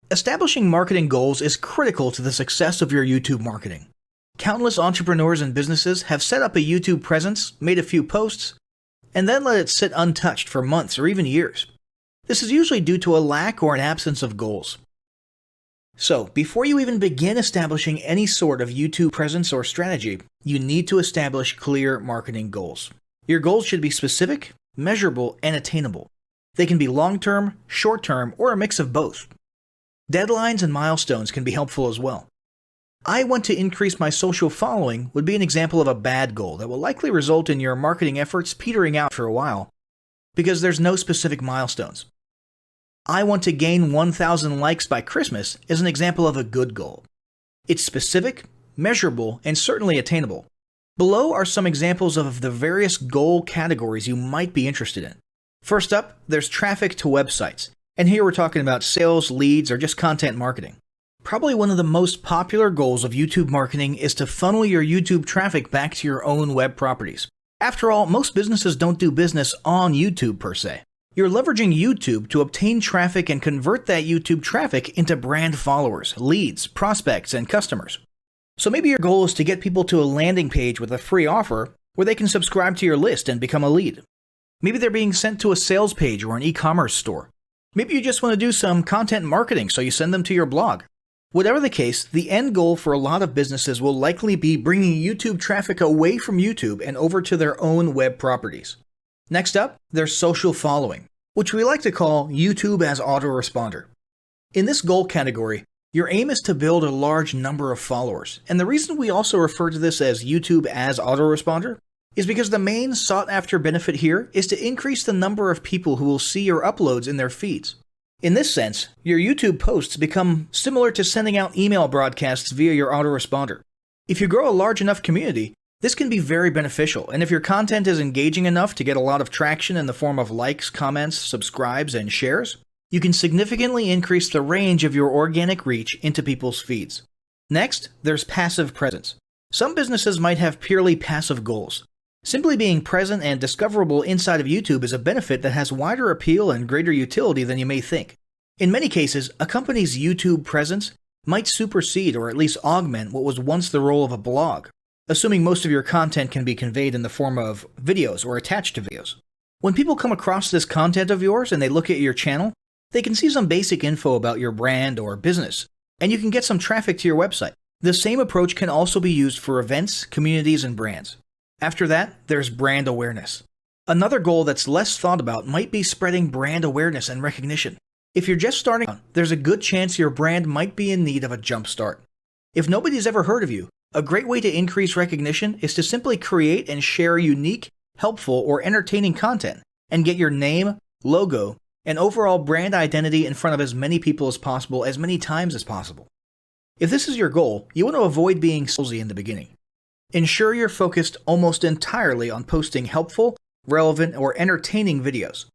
Establishing marketing goals is critical to the success of your YouTube marketing. Countless entrepreneurs and businesses have set up a YouTube presence, made a few posts, and then let it sit untouched for months or even years. This is usually due to a lack or an absence of goals. So, before you even begin establishing any sort of YouTube presence or strategy, you need to establish clear marketing goals. Your goals should be specific, measurable, and attainable. They can be long-term, short-term, or a mix of both. Deadlines and milestones can be helpful as well. I want to increase my social following would be an example of a bad goal that will likely result in your marketing efforts petering out for a while because there's no specific milestones. I want to gain 1,000 likes by Christmas is an example of a good goal. It's specific, measurable, and certainly attainable. Below are some examples of the various goal categories you might be interested in. First up, there's traffic to websites, and here we're talking about sales, leads, or just content marketing. Probably one of the most popular goals of YouTube marketing is to funnel your YouTube traffic back to your own web properties. After all, most businesses don't do business on YouTube per se. You're leveraging YouTube to obtain traffic and convert that YouTube traffic into brand followers, leads, prospects, and customers. So maybe your goal is to get people to a landing page with a free offer where they can subscribe to your list and become a lead. Maybe they're being sent to a sales page or an e-commerce store. Maybe you just want to do some content marketing, so you send them to your blog. Whatever the case, the end goal for a lot of businesses will likely be bringing YouTube traffic away from YouTube and over to their own web properties. Next up, there's social following, which we like to call YouTube as autoresponder. In this goal category, your aim is to build a large number of followers, and the reason we also refer to this as YouTube as autoresponder is because the main sought-after benefit here is to increase the number of people who will see your uploads in their feeds. In this sense, your YouTube posts become similar to sending out email broadcasts via your autoresponder. If you grow a large enough community, this can be very beneficial, and if your content is engaging enough to get a lot of traction in the form of likes, comments, subscribes, and shares, you can significantly increase the range of your organic reach into people's feeds. Next, there's passive presence. Some businesses might have purely passive goals. Simply being present and discoverable inside of YouTube is a benefit that has wider appeal and greater utility than you may think. In many cases, a company's YouTube presence might supersede or at least augment what was once the role of a blog, assuming most of your content can be conveyed in the form of videos or attached to videos. When people come across this content of yours and they look at your channel, they can see some basic info about your brand or business, and you can get some traffic to your website. The same approach can also be used for events, communities, and brands. After that, there's brand awareness. Another goal that's less thought about might be spreading brand awareness and recognition. If you're just starting out, there's a good chance your brand might be in need of a jump start. If nobody's ever heard of you, a great way to increase recognition is to simply create and share unique, helpful, or entertaining content and get your name, logo, and overall brand identity in front of as many people as possible as many times as possible. If this is your goal, you want to avoid being salesy in the beginning. Ensure you're focused almost entirely on posting helpful, relevant, or entertaining videos.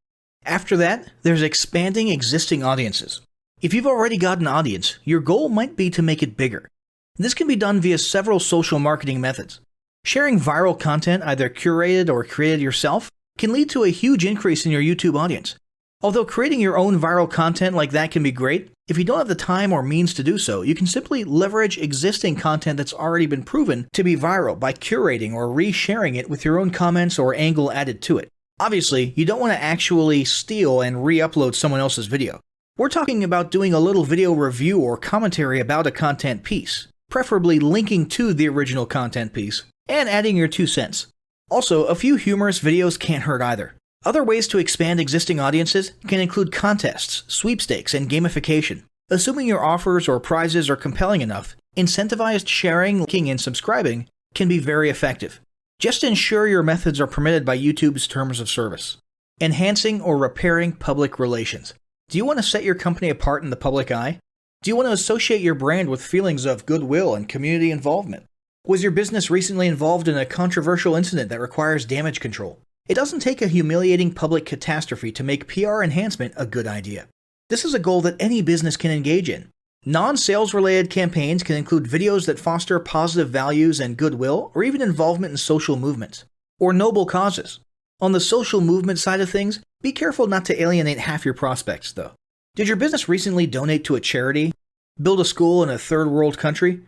After that, there's expanding existing audiences. If you've already got an audience, your goal might be to make it bigger. This can be done via several social marketing methods. Sharing viral content, either curated or created yourself, can lead to a huge increase in your YouTube audience. Although creating your own viral content like that can be great, if you don't have the time or means to do so, you can simply leverage existing content that's already been proven to be viral by curating or resharing it with your own comments or angle added to it. Obviously, you don't want to actually steal and re-upload someone else's video. We're talking about doing a little video review or commentary about a content piece, preferably linking to the original content piece, and adding your 2 cents. Also, a few humorous videos can't hurt either. Other ways to expand existing audiences can include contests, sweepstakes, and gamification. Assuming your offers or prizes are compelling enough, incentivized sharing, liking, and subscribing can be very effective. Just ensure your methods are permitted by YouTube's terms of service. Enhancing or repairing public relations. Do you want to set your company apart in the public eye? Do you want to associate your brand with feelings of goodwill and community involvement? Was your business recently involved in a controversial incident that requires damage control? It doesn't take a humiliating public catastrophe to make PR enhancement a good idea. This is a goal that any business can engage in. Non-sales related campaigns can include videos that foster positive values and goodwill, or even involvement in social movements, or noble causes. On the social movement side of things, be careful not to alienate half your prospects, though. Did your business recently donate to a charity, build a school in a third world country,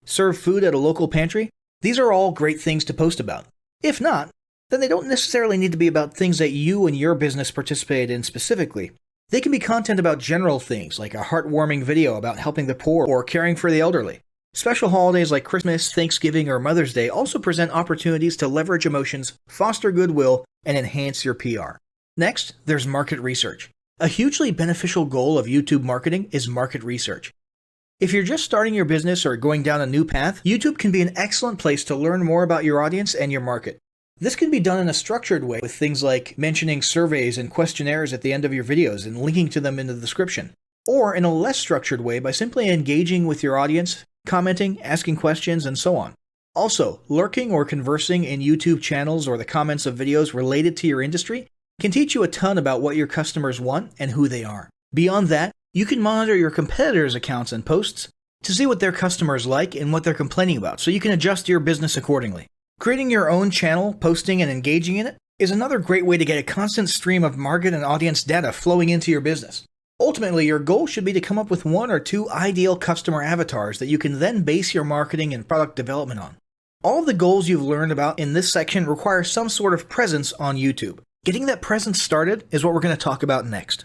serve food at a local pantry? These are all great things to post about. If not, then they don't necessarily need to be about things that you and your business participated in specifically. They can be content about general things, like a heartwarming video about helping the poor or caring for the elderly. Special holidays like Christmas, Thanksgiving, or Mother's Day also present opportunities to leverage emotions, foster goodwill, and enhance your PR. Next, there's market research. A hugely beneficial goal of YouTube marketing is market research. If you're just starting your business or going down a new path, YouTube can be an excellent place to learn more about your audience and your market. This can be done in a structured way with things like mentioning surveys and questionnaires at the end of your videos and linking to them in the description, or in a less structured way by simply engaging with your audience, commenting, asking questions, and so on. Also, lurking or conversing in YouTube channels or the comments of videos related to your industry can teach you a ton about what your customers want and who they are. Beyond that, you can monitor your competitors' accounts and posts to see what their customers like and what they're complaining about, so you can adjust your business accordingly. Creating your own channel, posting, and engaging in it is another great way to get a constant stream of market and audience data flowing into your business. Ultimately, your goal should be to come up with 1 or 2 ideal customer avatars that you can then base your marketing and product development on. All of the goals you've learned about in this section require some sort of presence on YouTube. Getting that presence started is what we're going to talk about next.